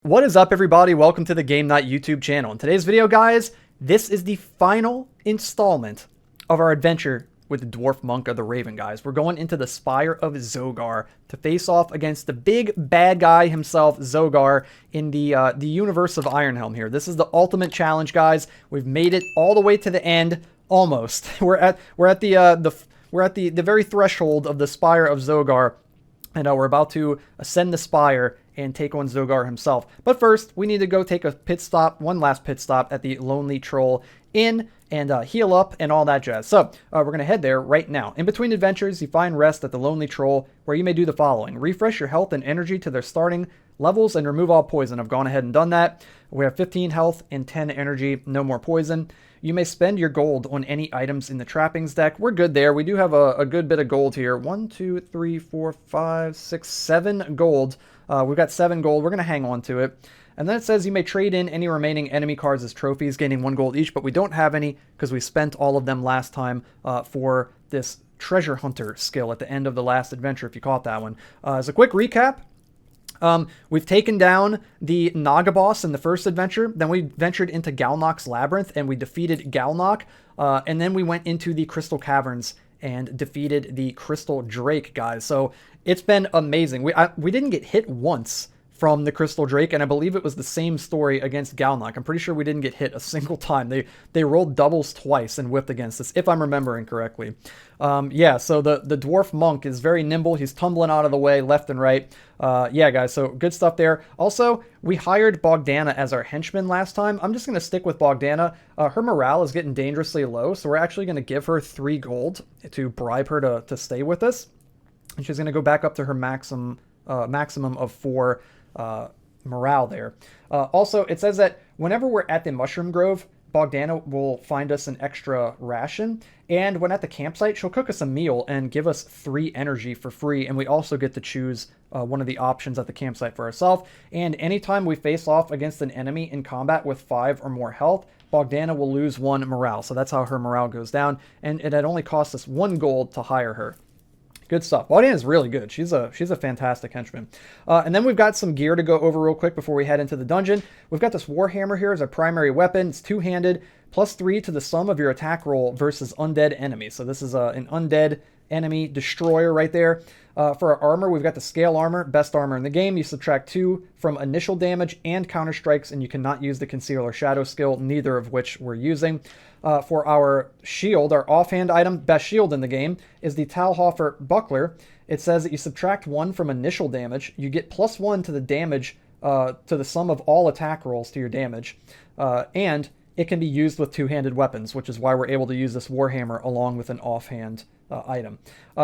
What is up, everybody? Welcome to the Game Night YouTube channel. In today's video, guys, this is the final installment of our adventure with the Dwarf Monk of the Raven, guys. We're going into the Spire of Zogar to face off against the big bad guy himself, Zogar, in the universe of Iron Helm here. This is the ultimate challenge, guys. We've made it all the way to the end, almost. We're at the very threshold of the Spire of Zogar. And we're about to ascend the Spire and take on Zogar himself. But first, we need to go take a one last pit stop at the Lonely Troll Inn and heal up and all that jazz. So, we're going to head there right now. In between adventures, you find rest at the Lonely Troll, where you may do the following. Refresh your health and energy to their starting levels and remove all poison. I've gone ahead and done that. We have 15 health and 10 energy, no more poison. You may spend your gold on any items in the trappings deck. We're good there. We do have a good bit of gold here. 1, 2, 3, 4, 5, 6, 7 gold. We've got 7 gold. We're going to hang on to it. And then it says you may trade in any remaining enemy cards as trophies, gaining 1 gold each, but we don't have any because we spent all of them last time for this treasure hunter skill at the end of the last adventure, if you caught that one. As a quick recap, we've taken down the Naga boss in the first adventure. Then we ventured into Galnok's Labyrinth and we defeated Galnok. And then we went into the Crystal Caverns and defeated the Crystal Drake, guys. So it's been amazing. We didn't get hit once from the Crystal Drake, and I believe it was the same story against Galnok. I'm pretty sure we didn't get hit a single time. They rolled doubles twice and whipped against us, if I'm remembering correctly. Yeah, so the Dwarf Monk is very nimble. He's tumbling out of the way left and right. Yeah, guys, so good stuff there. Also, we hired Bogdana as our henchman last time. I'm just going to stick with Bogdana. Her morale is getting dangerously low, so we're actually going to give her 3 gold to bribe her to stay with us. And she's going to go back up to her maximum of 4 morale there. Also, it says that whenever we're at the Mushroom Grove, Bogdana will find us an extra ration, and when at the campsite, she'll cook us a meal and give us 3 energy for free, and we also get to choose one of the options at the campsite for ourselves. And anytime we face off against an enemy in combat with 5 or more health, Bogdana will lose 1 morale, so that's how her morale goes down, and it had only cost us 1 gold to hire her. Good stuff. Bogdana is really good. She's a fantastic henchman. And then we've got some gear to go over real quick before we head into the dungeon. We've got this Warhammer here as our primary weapon. It's 2-handed, +3 to the sum of your attack roll versus undead enemies. So this is an undead enemy destroyer right there. For our armor, we've got the scale armor, best armor in the game. You subtract 2 from initial damage and counter strikes, and you cannot use the conceal or shadow skill, neither of which we're using. For our shield, our offhand item, best shield in the game, is the Talhofer Buckler. It says that you subtract 1 from initial damage. You get +1 to the damage, to the sum of all attack rolls to your damage. And it can be used with 2-handed weapons, which is why we're able to use this Warhammer along with an offhand item.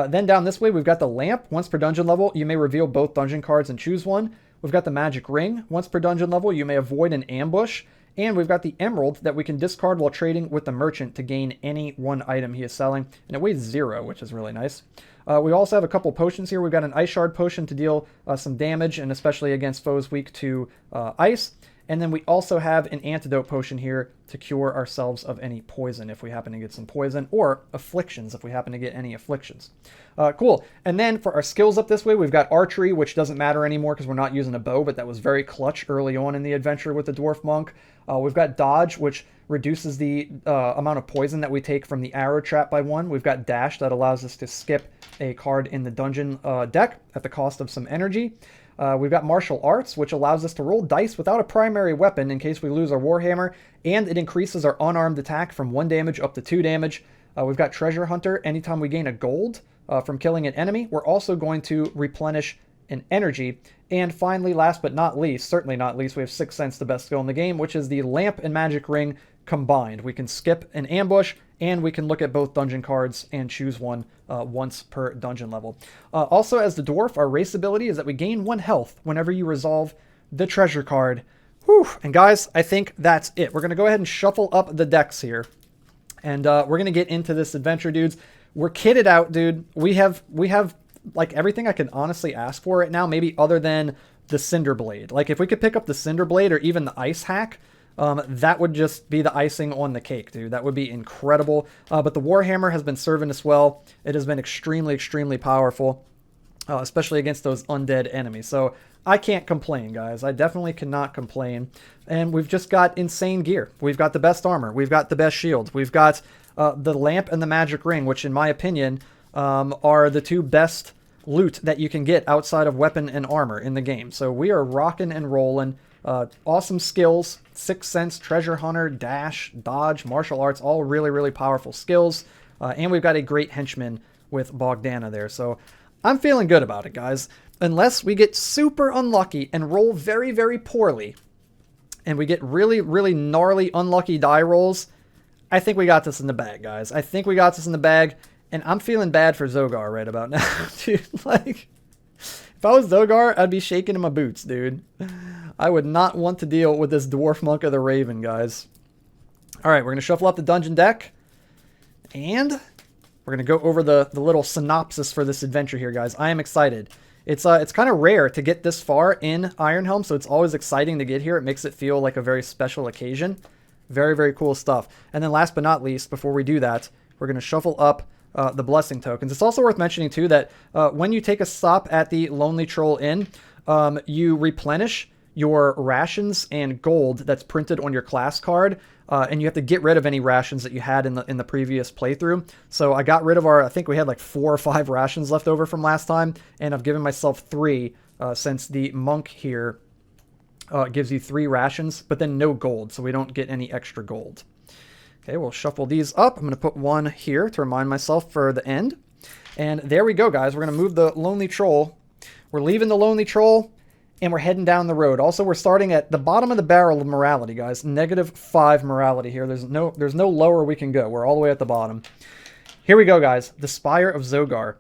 Then down this way, we've got the lamp. Once per dungeon level, you may reveal both dungeon cards and choose one. We've got the magic ring. Once per dungeon level, you may avoid an ambush. And we've got the emerald that we can discard while trading with the merchant to gain any 1 item he is selling. And it weighs 0, which is really nice. We also have a couple potions here. We've got an ice shard potion to deal some damage, and especially against foes weak to ice. And then we also have an antidote potion here to cure ourselves of any poison if we happen to get some poison, or afflictions if we happen to get any afflictions. Cool. And then for our skills up this way, we've got archery, which doesn't matter anymore because we're not using a bow, but that was very clutch early on in the adventure with the Dwarf Monk. We've got dodge, which reduces the amount of poison that we take from the arrow trap by 1. We've got dash that allows us to skip a card in the dungeon deck at the cost of some energy. We've got martial arts, which allows us to roll dice without a primary weapon in case we lose our Warhammer, and it increases our unarmed attack from 1 damage up to 2 damage. We've got treasure hunter. Anytime we gain a gold from killing an enemy, we're also going to replenish an energy. And finally, last but not least, certainly not least, we have 6th Sense, the best skill in the game, which is the lamp and magic ring combined. We can skip an ambush, and we can look at both dungeon cards and choose one once per dungeon level. Also, as the dwarf, our race ability is that we gain 1 health whenever you resolve the treasure card. Whew. And guys, I think that's it. We're going to go ahead and shuffle up the decks here, and we're going to get into this adventure, dudes. We're kitted out, dude. We have like everything I can honestly ask for right now, maybe other than the Cinder Blade. Like if we could pick up the Cinder Blade or even the Ice Hack, that would just be the icing on the cake, dude. That would be incredible. But the Warhammer has been serving us well. It has been extremely, extremely powerful, especially against those undead enemies. So I can't complain, guys. I definitely cannot complain. And we've just got insane gear. We've got the best armor. We've got the best shield. We've got the lamp and the magic ring, which in my opinion are the two best loot that you can get outside of weapon and armor in the game. So we are rocking and rolling. Awesome skills, Sixth Sense, Treasure Hunter, Dash, Dodge, Martial Arts, all really, really powerful skills. And we've got a great henchman with Bogdana there. So I'm feeling good about it, guys. Unless we get super unlucky and roll very, very poorly, and we get really, really gnarly unlucky die rolls, I think we got this in the bag, guys. I think we got this in the bag, and I'm feeling bad for Zogar right about now, dude. Like, if I was Zogar, I'd be shaking in my boots, dude. I would not want to deal with this Dwarf Monk of the Raven, guys. All right, we're going to shuffle up the dungeon deck, and we're going to go over the little synopsis for this adventure here, guys. I am excited. It's kind of rare to get this far in Iron Helm, so it's always exciting to get here. It makes it feel like a very special occasion. Very, very cool stuff. And then last but not least, before we do that, we're going to shuffle up the blessing tokens. It's also worth mentioning, too, that when you take a stop at the Lonely Troll Inn, you replenish your rations and gold that's printed on your class card, and you have to get rid of any rations that you had in the previous playthrough. So I got rid of I think we had like 4 or 5 rations left over from last time, and I've given myself 3 since the monk here gives you 3 rations, but then no gold, so we don't get any extra gold. Okay, we'll shuffle these up. I'm going to put one here to remind myself for the end. And there we go, guys. We're going to move the Lonely Troll. We're leaving the Lonely Troll, and we're heading down the road. Also, we're starting at the bottom of the barrel of morality, guys. -5 morality here. There's no lower we can go. We're all the way at the bottom. Here we go, guys. The Spire of Zogar.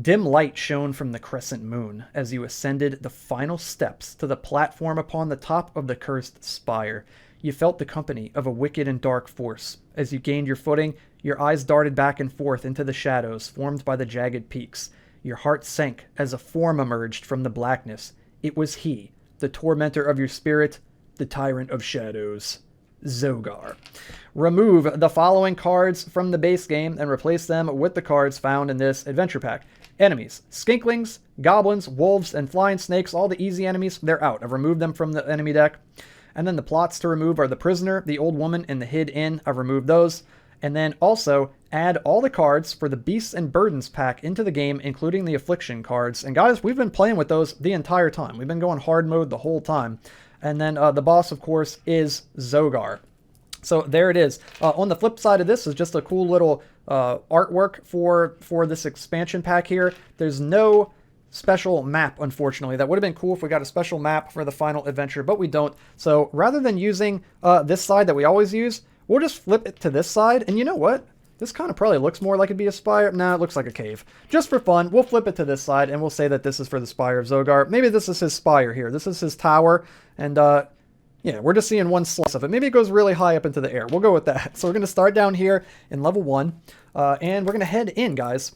Dim light shone from the crescent moon as you ascended the final steps to the platform upon the top of the cursed spire. You felt the company of a wicked and dark force. As you gained your footing, your eyes darted back and forth into the shadows formed by the jagged peaks. Your heart sank as a form emerged from the blackness. It was he, the tormentor of your spirit, the tyrant of shadows, Zogar. Remove the following cards from the base game and replace them with the cards found in this adventure pack. Enemies: skinklings, goblins, wolves, and flying snakes. All the easy enemies, they're out. I've removed them from the enemy deck. And then the plots to remove are the prisoner, the old woman, and the hid inn. I've removed those. And then also add all the cards for the Beasts and Burdens pack into the game, including the Affliction cards. And guys, we've been playing with those the entire time. We've been going hard mode the whole time. And then the boss, of course, is Zogar. So there it is. On the flip side of this is just a cool little artwork for this expansion pack here. There's no special map, unfortunately. That would have been cool if we got a special map for the final adventure, but we don't. So rather than using this side that we always use, we'll just flip it to this side. And you know what? This kind of probably looks more like it'd be a spire. Nah, it looks like a cave. Just for fun, we'll flip it to this side, and we'll say that this is for the Spire of Zogar. Maybe this is his spire here. This is his tower, and yeah, we're just seeing one slice of it. Maybe it goes really high up into the air. We'll go with that. So we're going to start down here in level 1, and we're going to head in, guys,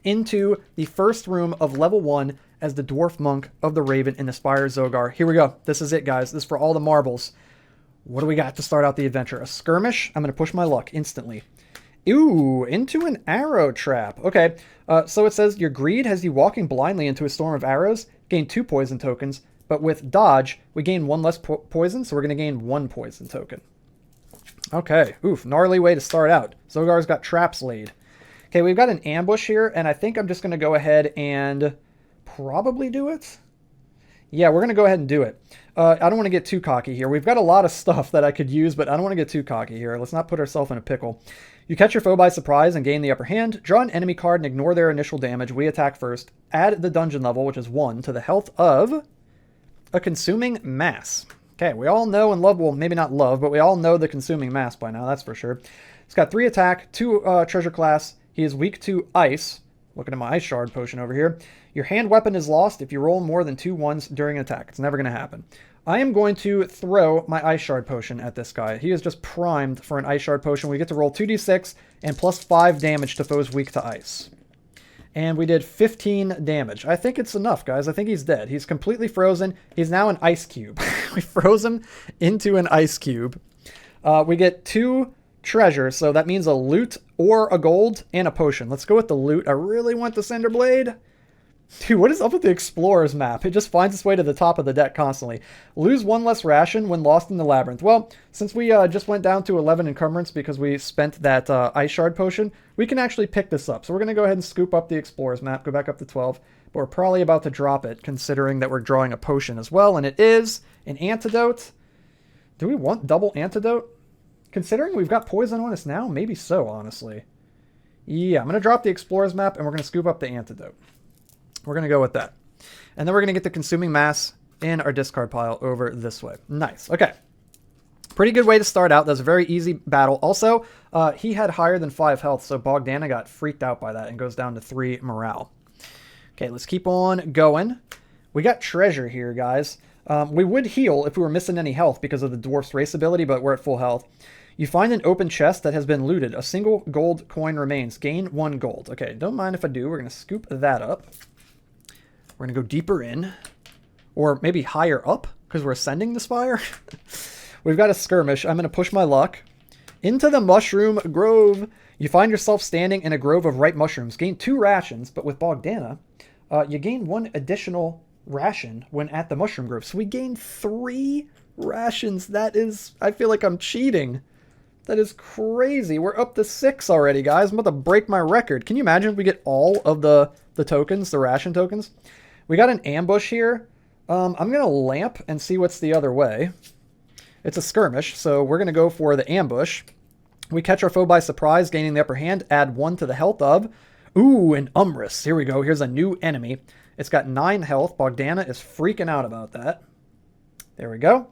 into the first room of level 1 as the Dwarf Monk of the Raven in the Spire of Zogar. Here we go. This is it, guys. This is for all the marbles. What do we got to start out the adventure? A skirmish? I'm going to push my luck instantly. Ooh, into an arrow trap. Okay, so it says your greed has you walking blindly into a storm of arrows. Gain 2 poison tokens, but with dodge, we gain 1 less poison, so we're going to gain 1 poison token. Okay, oof, gnarly way to start out. Zogar's got traps laid. Okay, we've got an ambush here, and I think I'm just going to go ahead and probably do it. Yeah, we're going to go ahead and do it. I don't want to get too cocky here. We've got a lot of stuff that I could use, but I don't want to get too cocky here. Let's not put ourselves in a pickle. You catch your foe by surprise and gain the upper hand. Draw an enemy card and ignore their initial damage. We attack first. Add the dungeon level, which is 1, to the health of a consuming mass. Okay, we all know and love, well, maybe not love, but we all know the consuming mass by now, that's for sure. It's got 3 attack, 2 treasure class. He is weak to ice. Looking at my ice shard potion over here. Your hand weapon is lost if you roll more than 2 1s during an attack. It's never going to happen. I am going to throw my ice shard potion at this guy. He is just primed for an ice shard potion. We get to roll 2d6 and plus 5 damage to foes weak to ice. And we did 15 damage. I think it's enough, guys. I think he's dead. He's completely frozen. He's now an ice cube. We froze him into an ice cube. We get 2 treasures, so that means a loot or a gold and a potion. Let's go with the loot. I really want the Cinder Blade. Dude, what is up with the Explorer's map? It just finds its way to the top of the deck constantly. Lose 1 less ration when lost in the labyrinth. Well, since we just went down to 11 encumbrance because we spent that Ice Shard potion, we can actually pick this up. So we're going to go ahead and scoop up the Explorer's map, go back up to 12. But we're probably about to drop it, considering that we're drawing a potion as well. And it is an antidote. Do we want double antidote? Considering we've got poison on us now, maybe so, honestly. Yeah, I'm going to drop the Explorer's map, and we're going to scoop up the antidote. We're going to go with that. And then we're going to get the Consuming Mass in our discard pile over this way. Nice. Okay. Pretty good way to start out. That's a very easy battle. Also, he had higher than 5 health, so Bogdana got freaked out by that and goes down to 3 morale. Okay, let's keep on going. We got treasure here, guys. We would heal if we were missing any health because of the Dwarf's race ability, but we're at full health. You find an open chest that has been looted. A single gold coin remains. Gain 1 gold. Okay, don't mind if I do. We're going to scoop that up. We're going to go deeper in. Or maybe higher up, because we're ascending the spire. We've got a skirmish. I'm going to push my luck. Into the mushroom grove. You find yourself standing in a grove of ripe mushrooms. Gain 2 rations, but with Bogdana, you gain 1 additional ration when at the mushroom grove. So we gain 3 rations. That is, I feel like I'm cheating. That is crazy. We're up to 6 already, guys. I'm about to break my record. Can you imagine if we get all of the tokens, the ration tokens? We got an ambush here. I'm going to lamp and see what's the other way. It's a skirmish, so we're going to go for the ambush. We catch our foe by surprise, gaining the upper hand. Add 1 to the health of. Ooh, an Umbris. Here we go. Here's a new enemy. It's got 9 health. Bogdana is freaking out about that. There we go.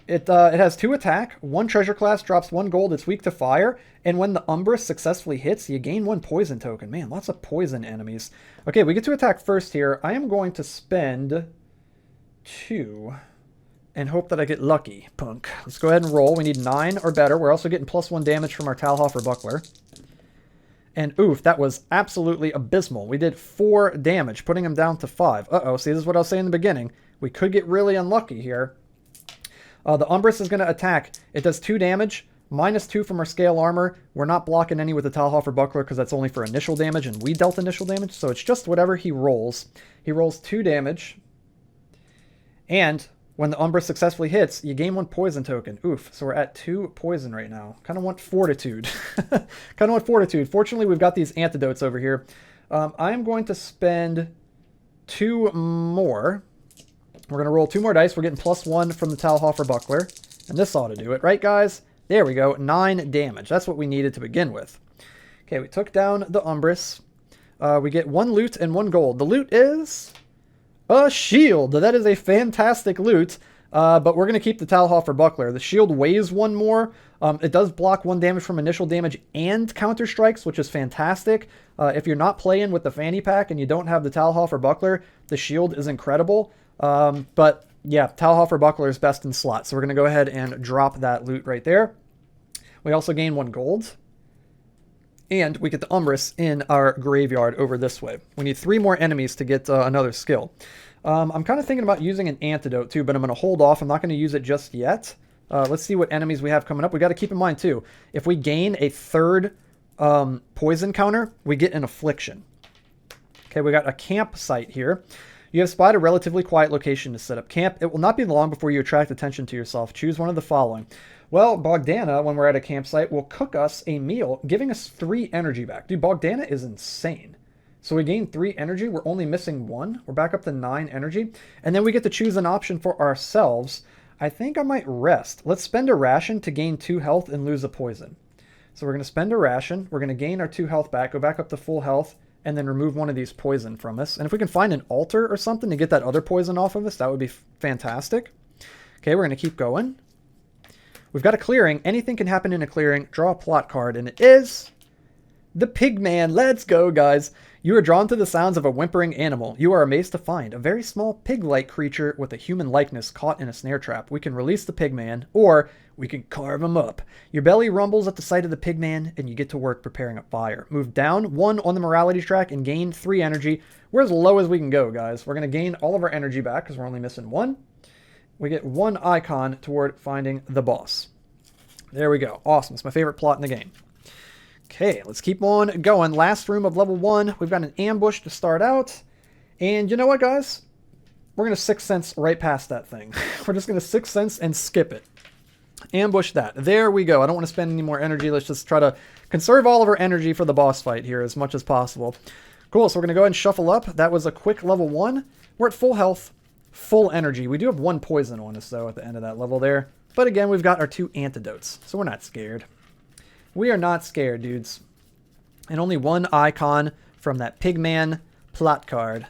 It has 2 attack. 1 treasure class drops 1 gold. It's weak to fire. And when the Umbris successfully hits, you gain 1 poison token. Man, lots of poison enemies. Okay, we get to attack first here. I am going to spend 2 and hope that I get lucky, punk. Let's go ahead and roll. We need 9 or better. We're also getting +1 damage from our Talhofer Buckler. And oof, that was absolutely abysmal. We did 4 damage, putting him down to 5. Uh-oh, see, this is what I was saying in the beginning. We could get really unlucky here. The Umbris is going to attack. It does 2 damage, -2 from our scale armor. We're not blocking any with the Talhofer Buckler because that's only for initial damage, and we dealt initial damage, so it's just whatever he rolls. He rolls 2 damage, and when the Umbris successfully hits, you gain 1 poison token. Oof, so we're at 2 poison right now. Kind of want fortitude. Kind of want fortitude. Fortunately, we've got these antidotes over here. I'm going to spend 2 more. We're going to roll 2 more dice. We're getting +1 from the Talhofer Buckler. And this ought to do it, right, guys? There we go. 9 damage. That's what we needed to begin with. Okay, we took down the Umbris. We get 1 loot and 1 gold. The loot is a shield. That is a fantastic loot. But we're going to keep the Talhofer Buckler. The shield weighs 1 more. It does block 1 damage from initial damage and counter strikes, which is fantastic. If you're not playing with the fanny pack and you don't have the Talhofer Buckler, the shield is incredible. But yeah, Talhofer Buckler is best in slot. So we're going to go ahead and drop that loot right there. We also gain 1 gold. And we get the Umbris in our graveyard over this way. We need 3 more enemies to get another skill. I'm kind of thinking about using an antidote too, but I'm going to hold off. I'm not going to use it just yet. Let's see what enemies we have coming up. We got to keep in mind too, if we gain a 3rd poison counter, we get an affliction. Okay, we got a campsite here. You have spotted a relatively quiet location to set up camp. It will not be long before you attract attention to yourself. Choose one of the following. Well, Bogdana, when we're at a campsite, will cook us a meal, giving us 3 energy back. Dude, Bogdana is insane. So we gain 3 energy. We're only missing 1. We're back up to 9 energy. And then we get to choose an option for ourselves. I think I might rest. Let's spend a ration to gain 2 health and lose a poison. So we're going to spend a ration. We're going to gain our 2 health back, go back up to full health, and then remove 1 of these poison from us. And if we can find an altar or something to get that other poison off of us, that would be fantastic. Okay, we're going to keep going. We've got a clearing. Anything can happen in a clearing. Draw a plot card, and it is the Pigman. Let's go, guys. You are drawn to the sounds of a whimpering animal. You are amazed to find a very small pig-like creature with a human likeness caught in a snare trap. We can release the Pigman, or we can carve him up. Your belly rumbles at the sight of the Pigman, and you get to work preparing a fire. Move down 1 on the morality track and gain 3 energy. We're as low as we can go, guys. We're going to gain all of our energy back because we're only missing 1. We get 1 icon toward finding the boss. There we go. Awesome. It's my favorite plot in the game. Okay, let's keep on going. Last room of level 1. We've got an ambush to start out. And you know what, guys? We're going to Sixth Sense right past that thing. We're just going to Sixth Sense and skip it. Ambush that. There we go. I don't want to spend any more energy. Let's just try to conserve all of our energy for the boss fight here as much as possible. Cool, so we're going to go ahead and shuffle up. That was a quick level 1. We're at full health, full energy. We do have 1 poison on us, though, at the end of that level there. But again, we've got our 2 antidotes, so we're not scared. We are not scared, dudes. And only 1 icon from that Pigman plot card.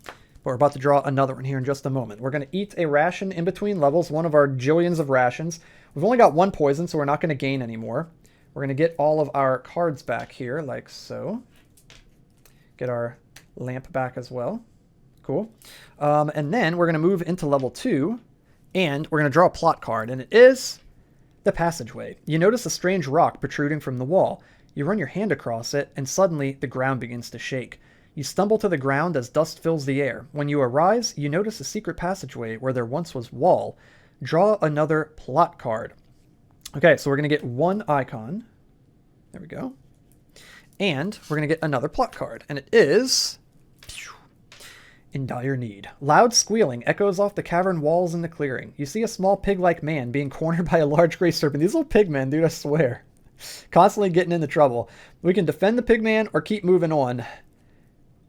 But we're about to draw another one here in just a moment. We're going to eat a ration in between levels, one of our jillions of rations. We've only got 1 poison, so we're not going to gain any more. We're going to get all of our cards back here, like so. Get our lamp back as well. Cool. And then we're going to move into level 2, and we're going to draw a plot card, and it is the passageway. You notice a strange rock protruding from the wall. You run your hand across it, and suddenly the ground begins to shake. You stumble to the ground as dust fills the air. When you arise, you notice a secret passageway where there once was wall. Draw another plot card. Okay, so we're going to get 1 icon. There we go. And we're going to get another plot card. And it is in dire need. Loud squealing echoes off the cavern walls in the clearing. You see a small pig-like man being cornered by a large gray serpent. These little pigmen, dude, I swear. Constantly getting into trouble. We can defend the pigman or keep moving on.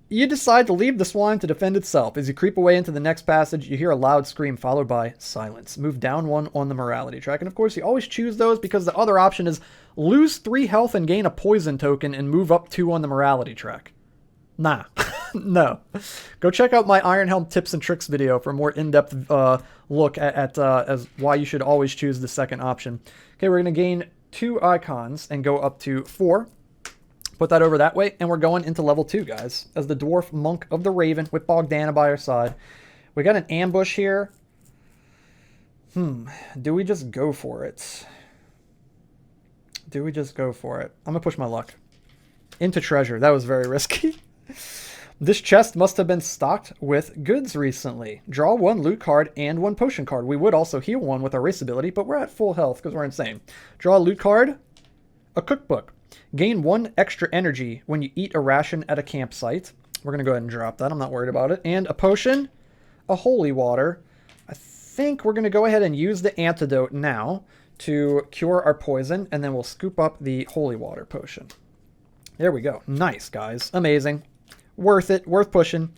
You decide to leave the swine to defend itself. As you creep away into the next passage, you hear a loud scream followed by silence. Move down 1 on the morality track. And of course, you always choose those because the other option is lose 3 health and gain a poison token and move up 2 on the morality track. Nah. No. Go check out my Iron Helm tips and tricks video for a more in-depth look at as why you should always choose the second option. Okay, we're going to gain 2 icons and go up to 4. Put that over that way, and we're going into level 2, guys, as the Dwarf Monk of the Raven with Bogdana by our side. We got an ambush here. Do we just go for it? Do we just go for it? I'm going to push my luck. Into treasure. That was very risky. This chest must have been stocked with goods recently. Draw 1 loot card and 1 potion card. We would also heal 1 with our race ability, but we're at full health because we're insane. Draw a loot card, a cookbook. Gain 1 extra energy when you eat a ration at a campsite. We're going to go ahead and drop that. I'm not worried about it. And a potion, a holy water. I think we're going to go ahead and use the antidote now to cure our poison, and then we'll scoop up the holy water potion. There we go. Nice, guys. Amazing. Worth it. Worth pushing.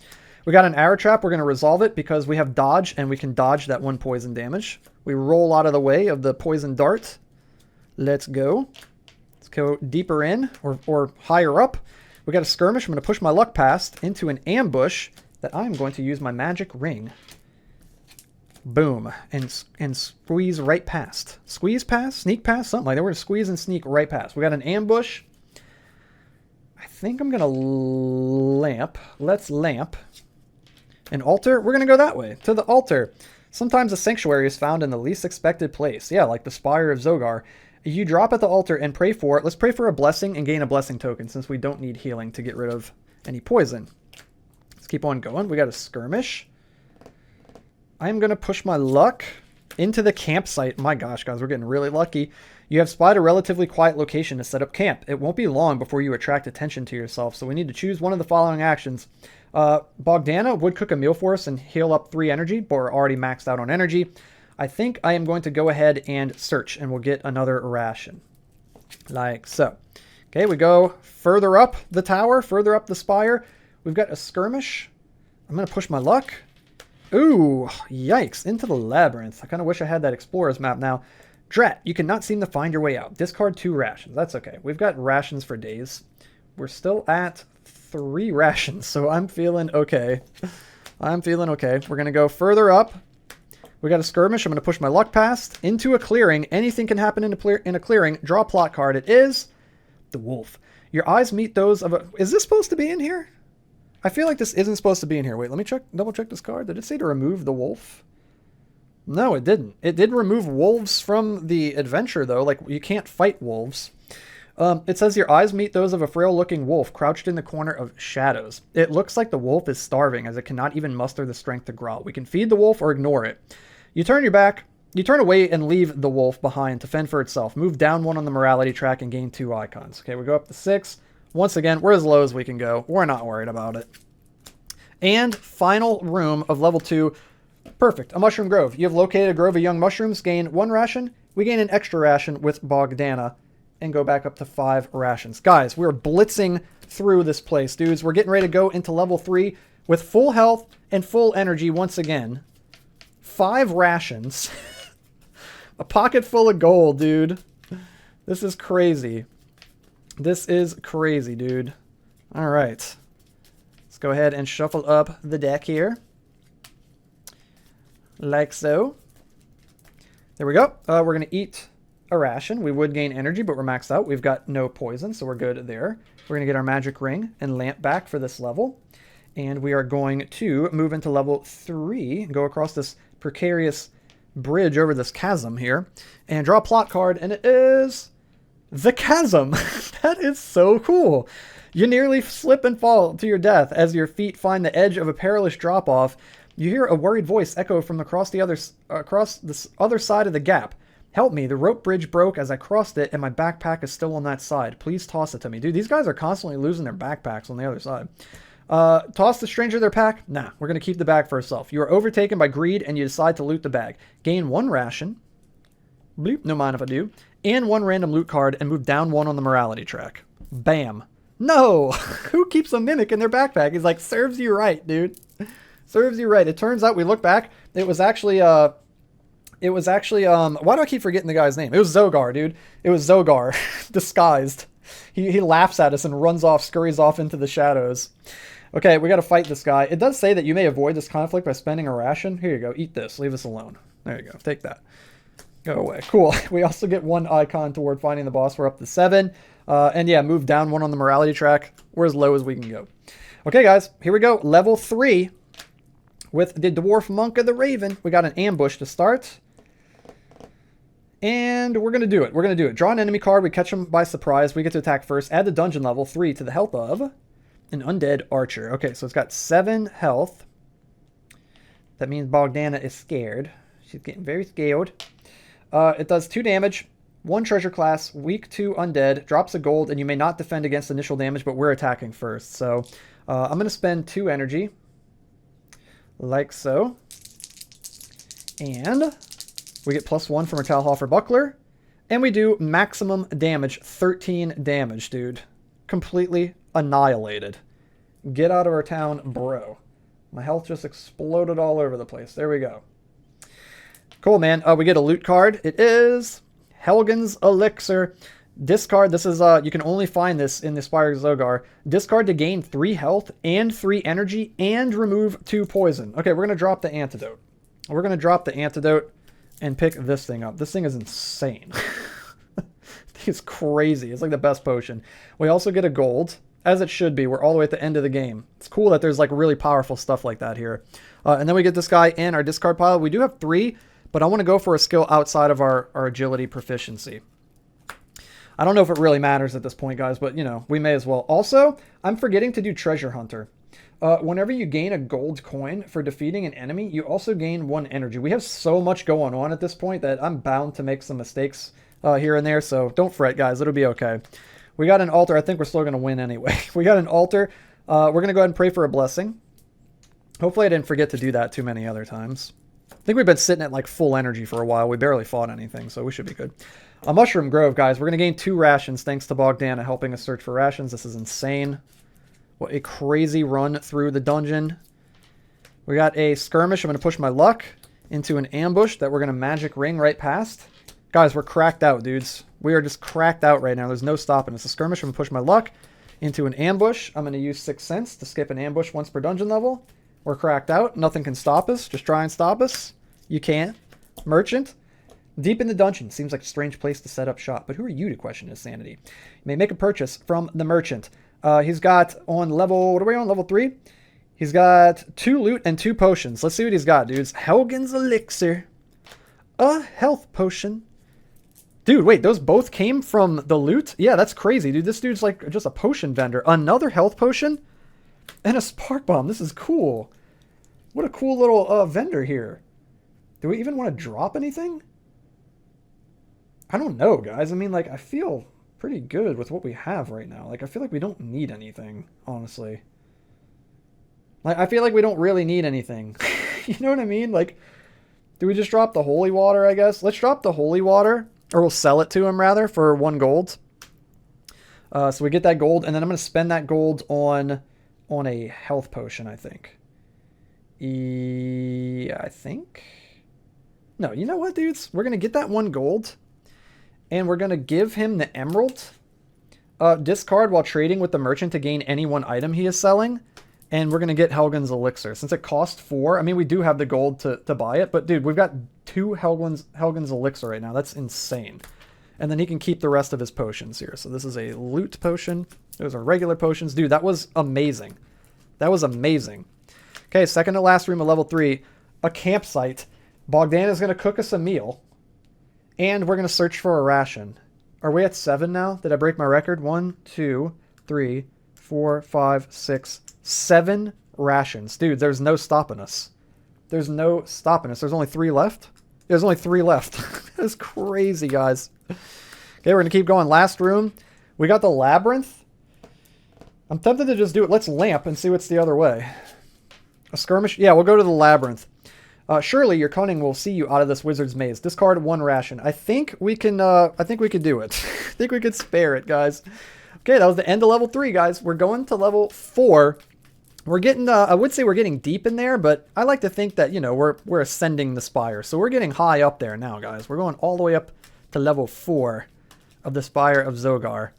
We got an arrow trap. We're going to resolve it because we have dodge, and we can dodge that 1 poison damage. We roll out of the way of the poison dart. Let's go. Let's go deeper in or higher up. We got a skirmish. I'm going to push my luck past into an ambush that I'm going to use my magic ring. Boom. And squeeze right past. Squeeze past? Sneak past? Something like that. We're going to squeeze and sneak right past. We got an ambush. I think I'm going to lamp. Let's lamp. An altar? We're going to go that way. To the altar. Sometimes a sanctuary is found in the least expected place. Yeah, like the Spire of Zogar. You drop at the altar and pray for it. Let's pray for a blessing and gain a blessing token since we don't need healing to get rid of any poison. Let's keep on going. We got a skirmish. I'm going to push my luck into the campsite. My gosh, guys, we're getting really lucky. You have spied a relatively quiet location to set up camp. It won't be long before you attract attention to yourself, so we need to choose one of the following actions. Bogdana would cook a meal for us and heal up 3 energy, but we're already maxed out on energy. I think I am going to go ahead and search, and we'll get another ration. Like so. Okay, we go further up the tower, further up the spire. We've got a skirmish. I'm going to push my luck. Ooh, yikes, into the labyrinth. I kind of wish I had that explorer's map now. Drat, you cannot seem to find your way out. Discard 2 rations. That's okay. We've got rations for days. We're still at 3 rations, so I'm feeling okay. I'm feeling okay. We're going to go further up. We got a skirmish. I'm going to push my luck past into a clearing. Anything can happen in a clearing. Draw a plot card. It is the wolf. Your eyes meet those of a... Is this supposed to be in here? I feel like this isn't supposed to be in here. Wait, let me double check this card. Did it say to remove the wolf? No, it didn't. It did remove wolves from the adventure, though. Like, you can't fight wolves. It says your eyes meet those of a frail-looking wolf crouched in the corner of shadows. It looks like the wolf is starving, as it cannot even muster the strength to growl. We can feed the wolf or ignore it. You turn your back. You turn away and leave the wolf behind to fend for itself. Move down 1 on the morality track and gain 2 icons. Okay, we go up to 6. Once again, we're as low as we can go. We're not worried about it. And final room of level 2. Perfect. A mushroom grove. You have located a grove of young mushrooms. Gain 1 ration. We gain an extra ration with Bogdana and go back up to 5 rations. Guys, we're blitzing through this place, dudes. We're getting ready to go into level 3 with full health and full energy once again. 5 rations. A pocket full of gold, dude. This is crazy. This is crazy, dude. All right. Let's go ahead and shuffle up the deck here. Like so. There we go. We're going to eat a ration. We would gain energy, but we're maxed out. We've got no poison, so we're good there. We're going to get our magic ring and lamp back for this level. And we are going to move into level 3 and go across this precarious bridge over this chasm here and draw a plot card, and it is the chasm. That is so cool. You nearly slip and fall to your death as your feet find the edge of a perilous drop-off. You hear a worried voice echo from across this other side of the gap. Help me, the rope bridge broke as I crossed it and my backpack is still on that side. Please toss it to me. Dude, these guys are constantly losing their backpacks on the other side. Toss the stranger their pack? Nah, we're going to keep the bag for ourselves. You are overtaken by greed and you decide to loot the bag. Gain 1 ration. Bleep, no mind if I do. And 1 random loot card and move down 1 on the morality track. Bam. No! Who keeps a mimic in their backpack? He's like, serves you right, dude. Serves you right. It turns out we look back, it was actually, why do I keep forgetting the guy's name? It was Zogar, dude. It was Zogar, disguised. He laughs at us and runs off, scurries off into the shadows. Okay, we got to fight this guy. It does say that you may avoid this conflict by spending a ration. Here you go. Eat this. Leave us alone. There you go. Take that. Go away. Cool. We also get 1 icon toward finding the boss. We're up to 7. And yeah, move down 1 on the morality track. We're as low as we can go. Okay, guys. Here we go. Level 3 with the Dwarf Monk of the Raven. We got an ambush to start. And we're going to do it. We're going to do it. Draw an enemy card. We catch them by surprise. We get to attack first. Add the dungeon level 3 to the health of an undead archer. Okay, so it's got 7 health. That means Bogdana is scared. She's getting very scared. It does 2 damage. 1 treasure class. Weak to undead. Drops a gold. And you may not defend against initial damage, but we're attacking first. So I'm going to spend 2 energy. Like so. And we get +1 from our Talhofer Buckler. And we do maximum damage. 13 damage, dude. Completely annihilated. Get out of our town, bro. My health just exploded all over the place. There we go. Cool, man. We get a loot card. It is Helgen's Elixir. Discard. This is, you can only find this in the Spire Zogar. Discard to gain 3 health and 3 energy and remove 2 poison. Okay, we're going to drop the antidote. We're going to drop the antidote and pick this thing up. This thing is insane. It's crazy. It's like the best potion. We also get a gold, as it should be. We're all the way at the end of the game. It's cool that there's like really powerful stuff like that here. And then we get this guy in our discard pile. We do have 3, but I want to go for a skill outside of our agility proficiency. I don't know if it really matters at this point, guys, but, you know, we may as well. Also, I'm forgetting to do Treasure Hunter. Whenever you gain a gold coin for defeating an enemy, you also gain 1 energy. We have so much going on at this point that I'm bound to make some mistakes here and there, so don't fret, guys. It'll be okay. We got an altar. I think we're still going to win anyway. We got an altar. We're going to go ahead and pray for a blessing. Hopefully I didn't forget to do that too many other times. I think we've been sitting at like full energy for a while. We barely fought anything, so we should be good. A Mushroom Grove, guys. We're going to gain 2 rations thanks to Bogdana helping us search for rations. This is insane. What a crazy run through the dungeon. We got a skirmish. I'm going to push my luck into an ambush that we're going to magic ring right past. Guys, we're cracked out, dudes. We are just cracked out right now. There's no stopping. It's a skirmish. I'm going to push my luck into an ambush. I'm going to use 6 cents to skip an ambush once per dungeon level. We're cracked out. Nothing can stop us. Just try and stop us. You can't. Merchant. Deep in the dungeon. Seems like a strange place to set up shop. But who are you to question his sanity? You may make a purchase from the merchant. He's got on level... What are we on? Level 3? He's got 2 loot and 2 potions. Let's see what he's got, dudes. Helgen's Elixir. A health potion. Dude, wait, those both came from the loot? Yeah, that's crazy, dude. This dude's like just a potion vendor. Another health potion? And a spark bomb. This is cool. What a cool little vendor here. Do we even want to drop anything? I don't know, guys. I mean, like, I feel pretty good with what we have right now. Like, I feel like we don't need anything, honestly. Like, I feel like we don't really need anything. You know what I mean? Like, do we just drop the holy water, I guess? Let's drop the holy water, or we'll sell it to him, rather, for 1 gold. So we get that gold, and then I'm going to spend that gold on a health potion, I think. I think? No, you know what, dudes? We're going to get that 1 gold, and we're going to give him the emerald. Discard while trading with the merchant to gain any 1 item he is selling. And we're going to get Helgen's Elixir. Since it costs 4, I mean, we do have the gold to buy it. But, dude, we've got 2 Helgen's Elixir right now. That's insane. And then he can keep the rest of his potions here. So this is a loot potion. Those are regular potions. Dude, that was amazing. That was amazing. Okay, second to last room of level 3. A campsite. Bogdan is going to cook us a meal. And we're going to search for a ration. Are we at 7 now? Did I break my record? 1, 2, 3, 4, 5, 6, 7 rations. Dude, there's no stopping us. There's no stopping us. There's only 3 left? There's only 3 left. That's crazy, guys. Okay, we're going to keep going. Last room. We got the labyrinth. I'm tempted to just do it. Let's lamp and see what's the other way. A skirmish? Yeah, we'll go to the labyrinth. Surely your cunning will see you out of this wizard's maze. Discard 1 ration. I think we can do it. I think we could spare it, guys. Okay, that was the end of level 3, guys. We're going to level 4. We're getting, I would say we're getting deep in there, but I like to think that, you know, we're ascending the Spire. So we're getting high up there now, guys. We're going all the way up to level 4 of the Spire of Zogar.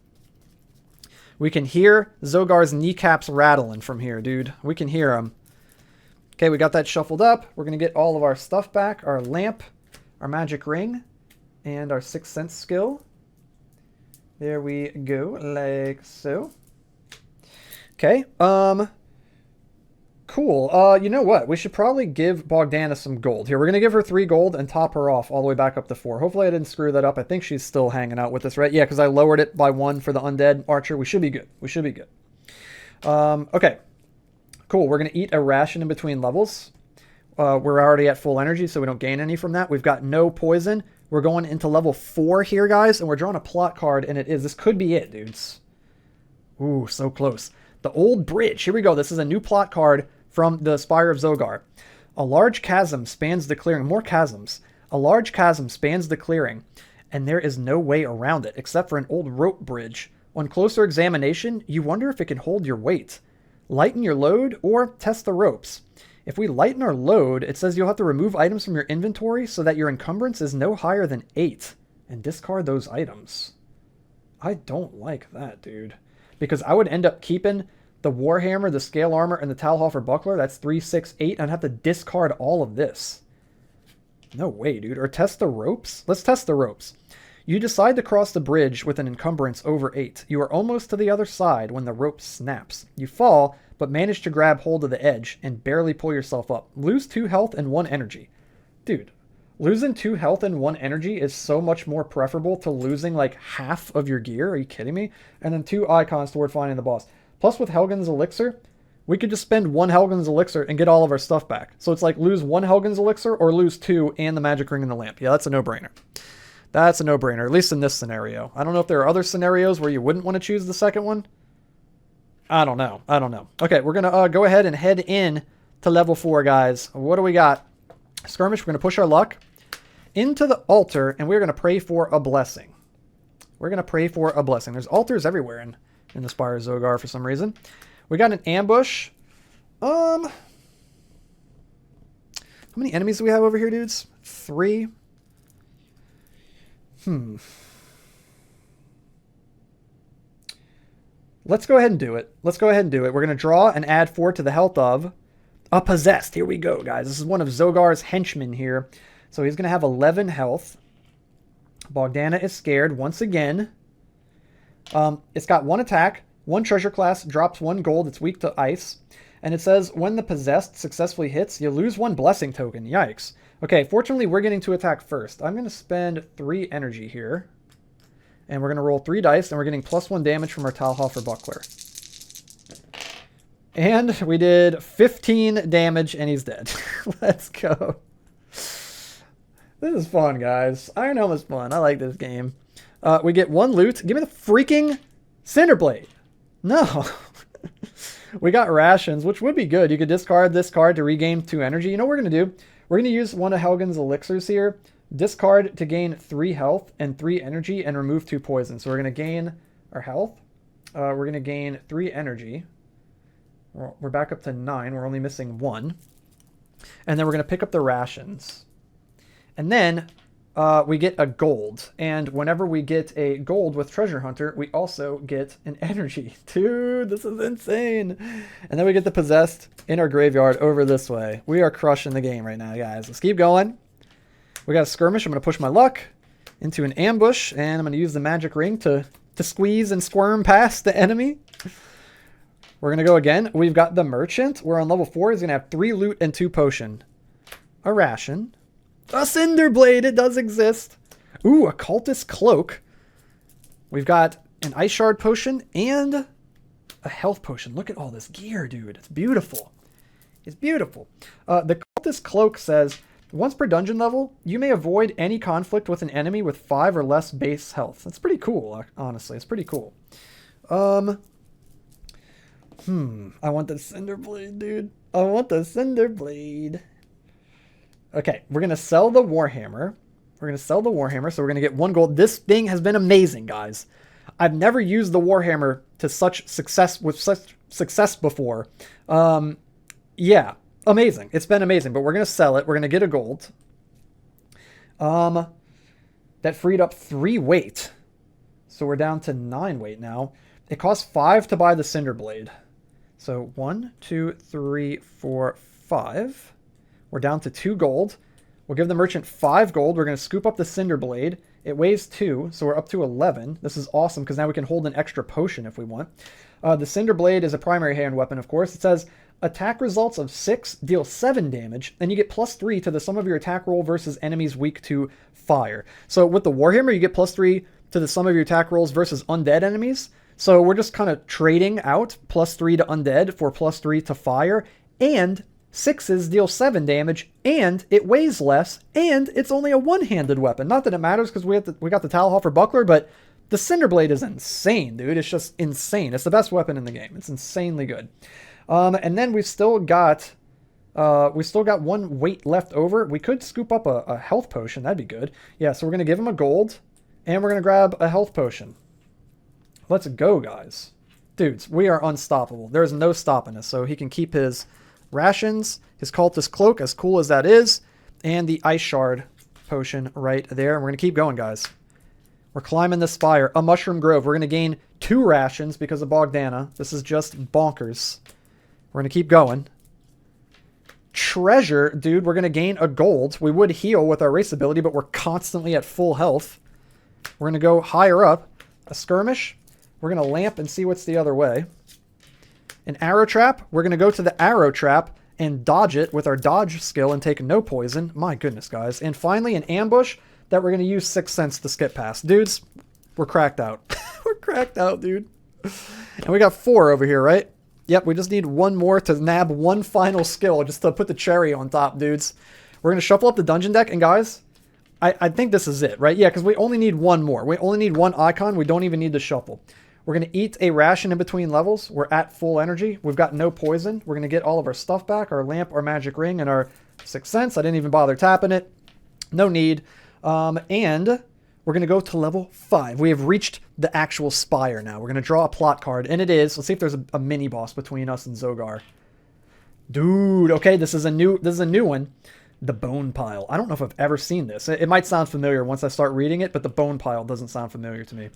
We can hear Zogar's kneecaps rattling from here, dude. We can hear them. Okay, we got that shuffled up. We're going to get all of our stuff back. Our lamp, our magic ring, and our 6th sense skill. There we go, like so. Okay, cool. You know what? We should probably give Bogdana some gold. Here, we're going to give her 3 gold and top her off all the way back up to 4. Hopefully I didn't screw that up. I think she's still hanging out with us, right? Yeah, because I lowered it by 1 for the undead archer. We should be good. We should be good. Okay. Cool. We're going to eat a ration in between levels. We're already at full energy, so we don't gain any from that. We've got no poison. We're going into level 4 here, guys, and we're drawing a plot card, and this could be it, dudes. Ooh, so close. The Old Bridge. Here we go. This is a new plot card from the Spire of Zogar. A large chasm spans the clearing. More chasms. A large chasm spans the clearing, and there is no way around it except for an old rope bridge. On closer examination, you wonder if it can hold your weight. Lighten your load or test the ropes. If we lighten our load, it says you'll have to remove items from your inventory so that your encumbrance is no higher than 8 and discard those items. I don't like that, dude. Because I would end up keeping the Warhammer, the Scale Armor, and the Talhofer Buckler. That's 3, 6, 8. I'd have to discard all of this. No way, dude. Or test the ropes? Let's test the ropes. You decide to cross the bridge with an encumbrance over 8. You are almost to the other side when the rope snaps. You fall, but manage to grab hold of the edge and barely pull yourself up. Lose 2 health and 1 energy. Dude, losing 2 health and 1 energy is so much more preferable to losing like half of your gear. Are you kidding me? And then 2 icons toward finding the boss. Plus with Helgen's Elixir, we could just spend 1 Helgen's Elixir and get all of our stuff back. So it's like lose 1 Helgen's Elixir or lose 2 and the magic ring and the lamp. Yeah, that's a no-brainer. That's a no-brainer, at least in this scenario. I don't know if there are other scenarios where you wouldn't want to choose the second one. I don't know. Okay, we're going to go ahead and head in to level 4, guys. What do we got? Skirmish, we're going to push our luck into the altar, and we're going to pray for a blessing. We're going to pray for a blessing. There's altars everywhere in the Spire of Zogar for some reason. We got an ambush. How many enemies do we have over here, dudes? 3. Let's go ahead and do it. We're going to draw and add 4 to the health of a possessed. Here we go, guys. This is one of Zogar's henchmen here. So he's going to have 11 health. Bogdana is scared once again. It's got 1 attack, 1 treasure class, drops 1 gold. It's weak to ice. And it says when the possessed successfully hits, you lose 1 blessing token. Yikes. Okay, fortunately, we're getting to attack first. I'm going to spend 3 energy here. And we're going to roll 3 dice, and we're getting +1 damage from our Talhofer Buckler. And we did 15 damage, and he's dead. Let's go. This is fun, guys. Iron Helm is fun. I like this game. We get 1 loot. Give me the freaking Cinderblade. No. We got rations, which would be good. You could discard this card to regain 2 energy. You know what we're going to do? We're going to use one of Helgen's elixirs here. Discard to gain 3 health and 3 energy and remove 2 poison. So we're going to gain our health. We're going to gain 3 energy. We're back up to 9. We're only missing 1. And then we're going to pick up the rations. And then we get a gold. And whenever we get a gold with Treasure Hunter, we also get an energy. Dude, this is insane. And then we get the Possessed in our graveyard over this way. We are crushing the game right now, guys. Let's keep going. We got a skirmish. I'm going to push my luck into an ambush. And I'm going to use the magic ring to squeeze and squirm past the enemy. We're going to go again. We've got the merchant. We're on level 4. He's going to have 3 loot and 2 potion. A ration. A cinder blade. It does exist. Ooh, a cultist cloak. We've got an ice shard potion and a health potion. Look at all this gear, dude. It's beautiful. It's beautiful. The cultist cloak says, once per dungeon level, you may avoid any conflict with an enemy with 5 or less base health. That's pretty cool, honestly. It's pretty cool. I want the cinder blade, dude. I want the cinder blade. Okay, we're going to sell the Warhammer. We're going to sell the Warhammer, so we're going to get 1 gold. This thing has been amazing, guys. I've never used the Warhammer to such success before. Yeah, amazing. It's been amazing, but we're going to sell it. We're going to get a gold. That freed up 3 weight. So we're down to 9 weight now. It costs 5 to buy the cinder blade. So 1, 2, 3, 4, 5. We're down to 2 gold. We'll give the merchant 5 gold. We're going to scoop up the cinder blade. It weighs 2, so we're up to 11. This is awesome because now we can hold an extra potion if we want. The cinder blade is a primary hand weapon, of course. It says attack results of 6 deal 7 damage, and you get +3 to the sum of your attack roll versus enemies weak to fire. So with the Warhammer, you get +3 to the sum of your attack rolls versus undead enemies. So we're just kind of trading out +3 to undead for +3 to fire, and 6s deal 7 damage, and it weighs less, and it's only a one-handed weapon. Not that it matters because we got the Talhofer buckler, but the Cinderblade is insane, dude. It's just insane. It's the best weapon in the game. It's insanely good. And then we've still got 1 weight left over. We could scoop up a health potion. That'd be good. Yeah, so we're going to give him a gold, and we're going to grab a health potion. Let's go, guys. Dudes, we are unstoppable. There's no stopping us. So he can keep his rations, his cultist cloak, as cool as that is, and the ice shard potion right there. And we're going to keep going, guys. We're climbing the spire. A mushroom grove. We're going to gain 2 rations because of Bogdana. This is just bonkers. We're going to keep going. Treasure, dude, we're going to gain a gold. We would heal with our race ability, but we're constantly at full health. We're going to go higher up. A skirmish. We're going to lamp and see what's the other way. An arrow trap. We're going to go to the arrow trap and dodge it with our dodge skill and take no poison. My goodness, guys. And finally, an ambush that we're going to use 6 cents to skip past. Dudes, we're cracked out. We're cracked out, dude. And we got 4 over here, right? Yep, we just need 1 more to nab 1 final skill just to put the cherry on top, dudes. We're going to shuffle up the dungeon deck, and guys, I think this is it, right? Yeah, because we only need 1 more. We only need 1 icon. We don't even need the shuffle. We're going to eat a ration in between levels. We're at full energy. We've got no poison. We're going to get all of our stuff back, our lamp, our magic ring, and our 6 cents. I didn't even bother tapping it. No need. And we're going to go to level 5. We have reached the actual Spire now. We're going to draw a plot card, and it is. Let's see if there's a mini boss between us and Zogar. Dude, okay, this is a new one. The Bone Pile. I don't know if I've ever seen this. It might sound familiar once I start reading it, but the Bone Pile doesn't sound familiar to me.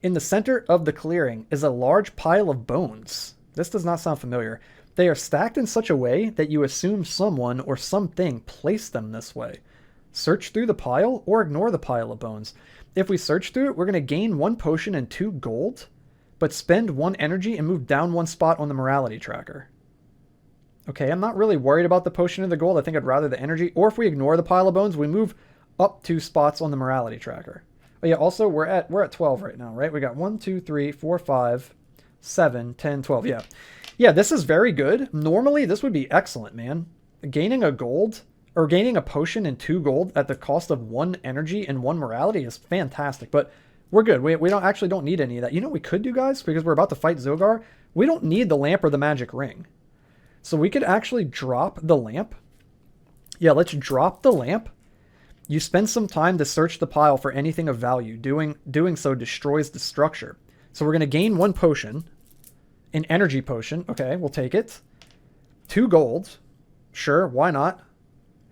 In the center of the clearing is a large pile of bones. This does not sound familiar. They are stacked in such a way that you assume someone or something placed them this way. Search through the pile or ignore the pile of bones. If we search through it, we're going to gain 1 potion and 2 gold, but spend 1 energy and move down 1 spot on the morality tracker. Okay, I'm not really worried about the potion or the gold. I think I'd rather the energy. Or if we ignore the pile of bones, we move up 2 spots on the morality tracker. Oh yeah, also we're at 12 right now, right? We got 1, 2, 3, 4, 5, 7, 10, 12. Yeah. Yeah, this is very good. Normally this would be excellent, man. Gaining a gold or gaining a potion and 2 gold at the cost of 1 energy and 1 morality is fantastic. But We're good. We don't actually don't need any of that. You know what we could do, guys? Because we're about to fight Zogar. We don't need the lamp or the magic ring. So we could actually drop the lamp. Yeah, let's drop the lamp. You spend some time to search the pile for anything of value. Doing so destroys the structure. So we're going to gain 1 potion. An energy potion. Okay, we'll take it. 2 gold. Sure, why not?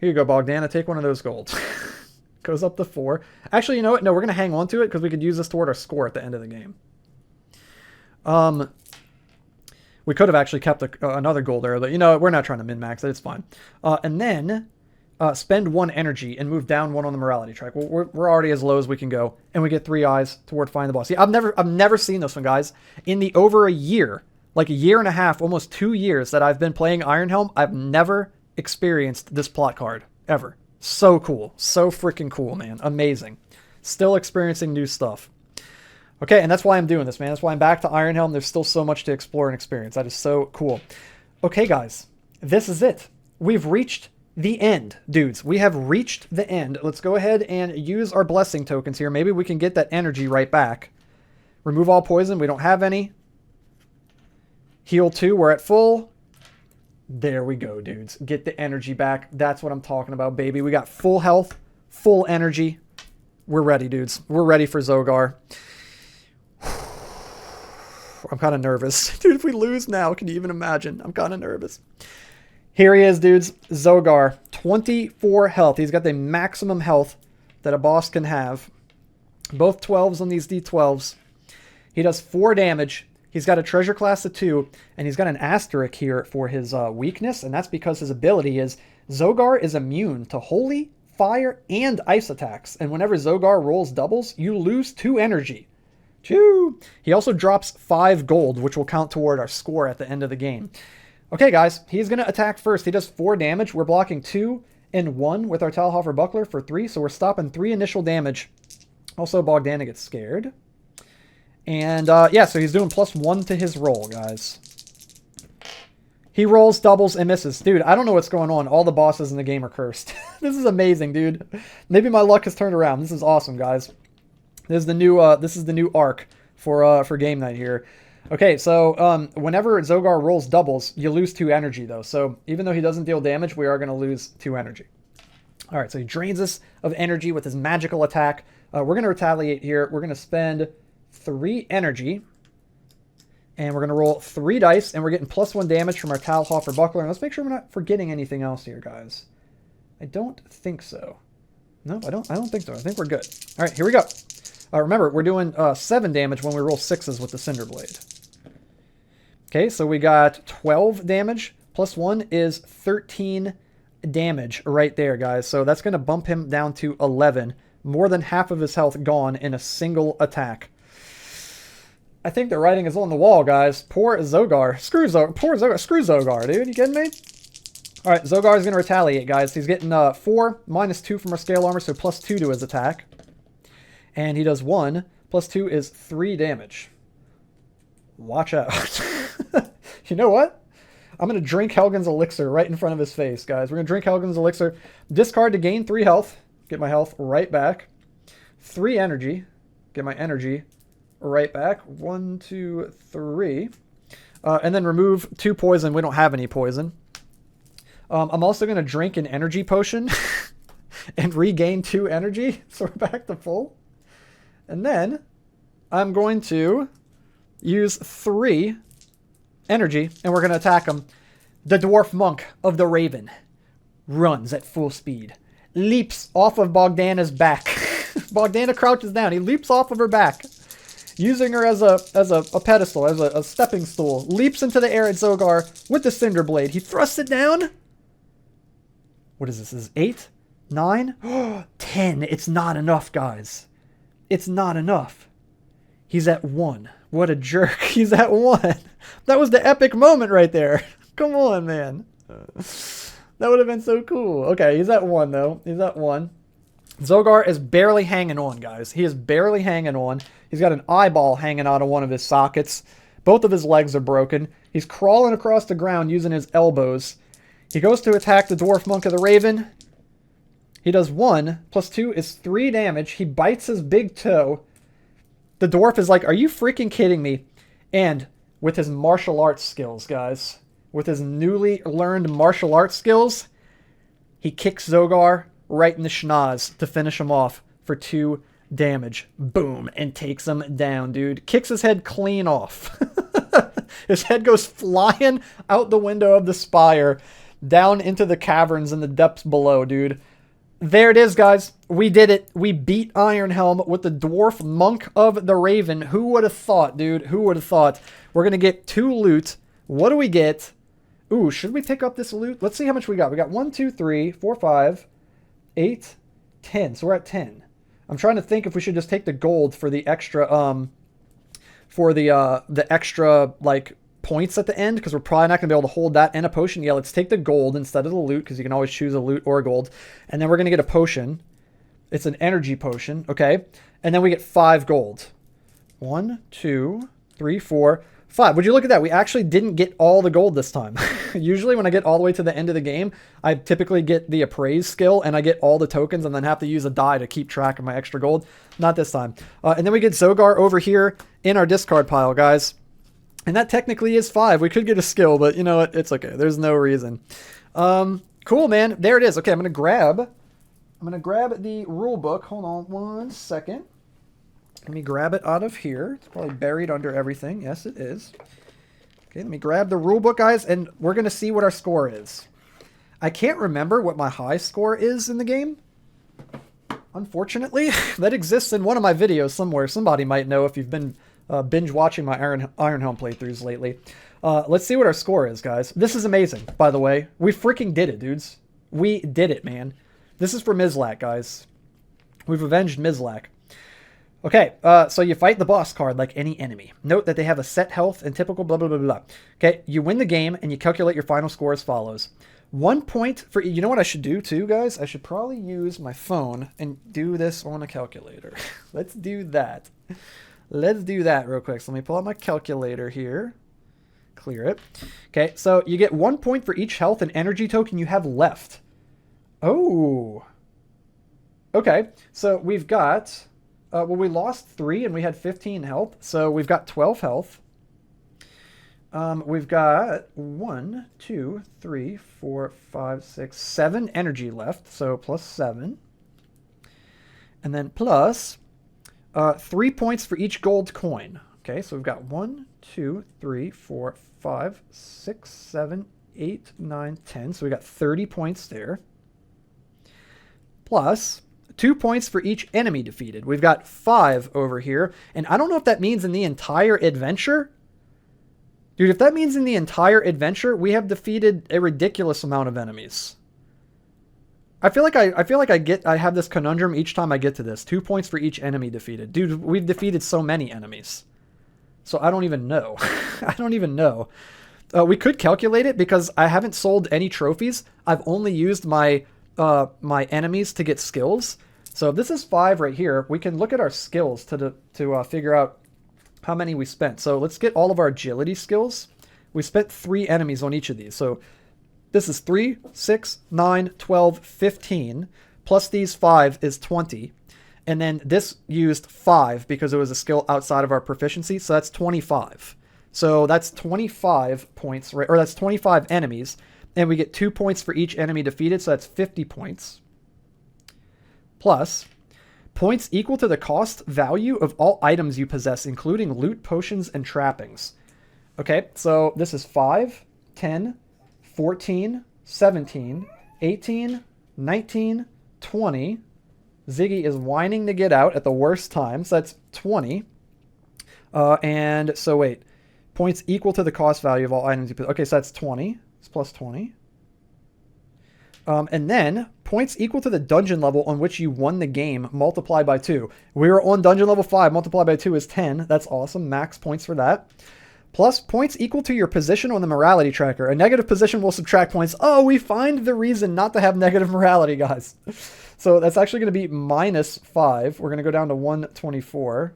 Here you go, Bogdana. Take one of those gold. Goes up to 4. Actually, you know what? No, we're going to hang on to it because we could use this toward our score at the end of the game. We could have actually kept another gold arrow, but you know, we're not trying to min-max it. It's fine. And then spend 1 energy and move down 1 on the morality track. We're already as low as we can go, and we get 3 eyes toward finding the boss. See, I've never seen this one, guys. In the over a year, like a year and a half, almost 2 years that I've been playing Iron Helm, I've never experienced this plot card ever. So cool. So freaking cool, man. Amazing. Still experiencing new stuff. Okay, and that's why I'm doing this, man. That's why I'm back to Iron Helm. There's still so much to explore and experience. That is so cool. Okay, guys. This is it. We've reached the end, dudes. We have reached the end. Let's go ahead and use our blessing tokens here. Maybe we can get that energy right back. Remove all poison. We don't have any. Heal 2. We're at full. There we go, dudes. Get the energy back. That's what I'm talking about, baby. We got full health, full energy. We're ready, dudes. We're ready for Zogar. I'm kind of nervous. Dude, if we lose now, can you even imagine? I'm kind of nervous. Here he is, dudes. Zogar. 24 health. He's got the maximum health that a boss can have. Both 12s on these D12s. He does 4 damage. He's got a treasure class of 2, and he's got an asterisk here for his weakness, and that's because his ability is Zogar is immune to holy, fire, and ice attacks. And whenever Zogar rolls doubles, you lose 2 energy. Choo! He also drops 5 gold, which will count toward our score at the end of the game. Okay, guys, he's going to attack first. He does 4 damage. We're blocking 2 and 1 with our Talhofer Buckler for 3, so we're stopping 3 initial damage. Also, Bogdana gets scared. And, yeah, so he's doing +1 to his roll, guys. He rolls, doubles, and misses. Dude, I don't know what's going on. All the bosses in the game are cursed. This is amazing, dude. Maybe my luck has turned around. This is awesome, guys. This is the new arc for game night here. Okay, so whenever Zogar rolls doubles, you lose 2 energy, though. So even though he doesn't deal damage, we are going to lose 2 energy. All right, so he drains us of energy with his magical attack. We're going to retaliate here. We're going to spend 3 energy, and we're going to roll 3 dice, and we're getting +1 damage from our Talhofer Buckler. And let's make sure we're not forgetting anything else here, guys. I don't think so. No, I don't think so. I think we're good. All right, here we go. Remember, we're doing 7 damage when we roll 6s with the Cinder Blade. Okay, so we got 12 damage. +1 is 13 damage right there, guys. So that's going to bump him down to 11. More than half of his health gone in a single attack. I think the writing is on the wall, guys. Poor Zogar. Screw Zogar, dude. You kidding me? All right, Zogar is going to retaliate, guys. He's getting 4 -2 from our scale armor, so +2 to his attack. And he does 1. +2 is 3 damage. Watch out. You know what? I'm going to drink Helgen's Elixir right in front of his face, guys. We're going to drink Helgen's Elixir. Discard to gain 3 health. Get my health right back. 3 energy. Get my energy right back. 1, 2, 3. And then remove 2 poison. We don't have any poison. I'm also going to drink an energy potion and regain 2 energy. So we're back to full. And then I'm going to use 3 energy, and we're going to attack him. The Dwarf Monk of the Raven runs at full speed. Leaps off of Bogdana's back. Bogdana crouches down. He leaps off of her back, using her as a pedestal, as a stepping stool. Leaps into the air at Zogar with the Cinder Blade. He thrusts it down. What is this? This is 8? 9? 10. It's not enough, guys. It's not enough. He's at 1. What a jerk. He's at 1. That was the epic moment right there. Come on, man. That would have been so cool. Okay, he's at 1, though. He's at 1. Zogar is barely hanging on, guys. He is barely hanging on. He's got an eyeball hanging out of one of his sockets. Both of his legs are broken. He's crawling across the ground using his elbows. He goes to attack the Dwarf Monk of the Raven. He does 1. +2 is 3 damage. He bites his big toe. The dwarf is like, are you freaking kidding me? And with his martial arts skills, guys, with his newly learned martial arts skills, he kicks Zogar right in the schnoz to finish him off for 2 damage. Boom, and takes him down, dude. Kicks his head clean off. His head goes flying out the window of the spire, down into the caverns in the depths below, dude. There it is, guys. We did it. We beat Iron Helm with the Dwarf Monk of the Raven. Who would have thought, dude? Who would have thought? We're going to get 2 loot. What do we get? Ooh, should we pick up this loot? Let's see how much we got. We got 1, 2, 3, 4, 5, 8, 10. So we're at 10. I'm trying to think if we should just take the gold for the extra, extra, like, points at the end, because we're probably not going to be able to hold that and a potion. Yeah, let's take the gold instead of the loot, because you can always choose a loot or a gold. And then we're going to get a potion. It's an energy potion, okay? And then we get 5 gold. 1, 2, 3, 4, 5. Would you look at that? We actually didn't get all the gold this time. Usually when I get all the way to the end of the game, I typically get the appraise skill and I get all the tokens and then have to use a die to keep track of my extra gold. Not this time. And then we get Zogar over here in our discard pile, guys. And that technically is 5. We could get a skill, but you know what? It's okay. There's no reason. Cool, man. There it is. Okay, I'm gonna grab the rule book. Hold on 1 second. Let me grab it out of here. It's probably buried under everything. Yes, it is. Okay, let me grab the rule book, guys, and we're gonna see what our score is. I can't remember what my high score is in the game. Unfortunately, that exists in one of my videos somewhere. Somebody might know if you've been binge watching my Iron Helm playthroughs lately. Let's see what our score is, guys. This is amazing, by the way. We freaking did it, dudes. We did it, man. This is for Mizlak, guys. We've avenged Mizlak. Okay, so you fight the boss card like any enemy. Note that they have a set health and typical blah, blah, blah, blah. Okay, you win the game and you calculate your final score as follows. 1 point for... You know what I should do, too, guys? I should probably use my phone and do this on a calculator. Let's do that. Let's do that real quick. So let me pull out my calculator here. Clear it. Okay, so you get 1 point for each health and energy token you have left. Oh. Okay, so we've got... well, we lost 3 and we had 15 health. So we've got 12 health. We've got 1, 2, 3, 4, 5, 6, 7 energy left. So plus 7. And then plus... 3 points for each gold coin. Okay, so we've got 1, 2, 3, 4, 5, 6, 7, 8, 9, 10. So we got 30 points there. Plus 2 points for each enemy defeated. We've got 5 over here. And I don't know if that means in the entire adventure. Dude, if that means in the entire adventure, we have defeated a ridiculous amount of enemies. I feel like I have this conundrum each time I get to this. 2 points for each enemy defeated. Dude, we've defeated so many enemies. So I don't even know. I don't even know. We could calculate it because I haven't sold any trophies. I've only used my my enemies to get skills. So if this is 5 right here, we can look at our skills to figure out how many we spent. So let's get all of our agility skills. We spent 3 enemies on each of these. So this is 3, 6, 9, 12, 15, plus these 5 is 20. And then this used 5 because it was a skill outside of our proficiency, so that's 25. So that's 25 points, right? Or that's 25 enemies, and we get 2 points for each enemy defeated, so that's 50 points. Plus, points equal to the cost value of all items you possess, including loot, potions, and trappings. Okay, so this is 5, 10, 14, 17, 18, 19, 20. Ziggy is whining to get out at the worst time, so that's 20. And so wait, points equal to the cost value of all items you put. Okay, so that's 20. It's plus 20. And then points equal to the dungeon level on which you won the game multiplied by 2. We were on dungeon level 5, multiplied by 2 is 10. That's awesome. Max points for that. Plus, points equal to your position on the morality tracker. A negative position will subtract points. Oh, we find the reason not to have negative morality, guys. So that's actually going to be minus 5. We're going to go down to 124.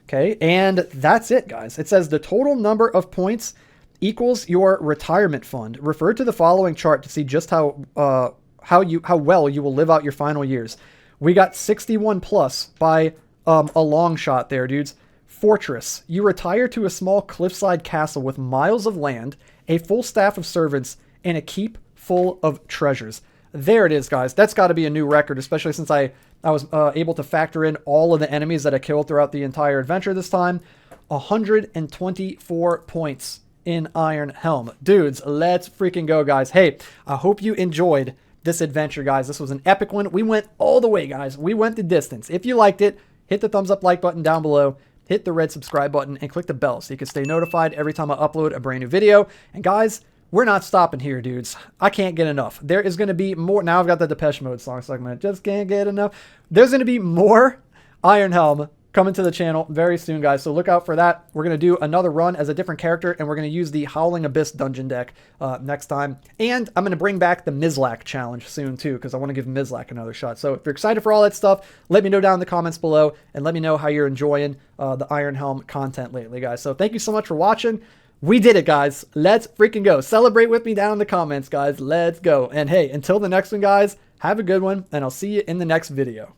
Okay, and that's it, guys. It says the total number of points equals your retirement fund. Refer to the following chart to see just how well you will live out your final years. We got 61 plus by a long shot there, dudes. Fortress. You retire to a small cliffside castle with miles of land, a full staff of servants, and a keep full of treasures. There it is, guys. That's got to be a new record, especially since I was able to factor in all of the enemies that I killed throughout the entire adventure this time. 124 points in Iron Helm. Dudes, let's freaking go, guys. Hey, I hope you enjoyed this adventure, guys. This was an epic one. We went all the way, guys. We went the distance. If you liked it, hit the thumbs up like button down below. Hit the red subscribe button and click the bell so you can stay notified every time I upload a brand new video. And guys, we're not stopping here, dudes. I can't get enough. There is going to be more. Now I've got the Depeche Mode song segment. Just can't get enough. There's going to be more Iron Helm coming to the channel very soon, guys. So look out for that. We're going to do another run as a different character, and we're going to use the Howling Abyss dungeon deck next time. And I'm going to bring back the Mizlak challenge soon, too, because I want to give Mizlak another shot. So if you're excited for all that stuff, let me know down in the comments below, and let me know how you're enjoying the Iron Helm content lately, guys. So thank you so much for watching. We did it, guys. Let's freaking go. Celebrate with me down in the comments, guys. Let's go. And hey, until the next one, guys, have a good one, and I'll see you in the next video.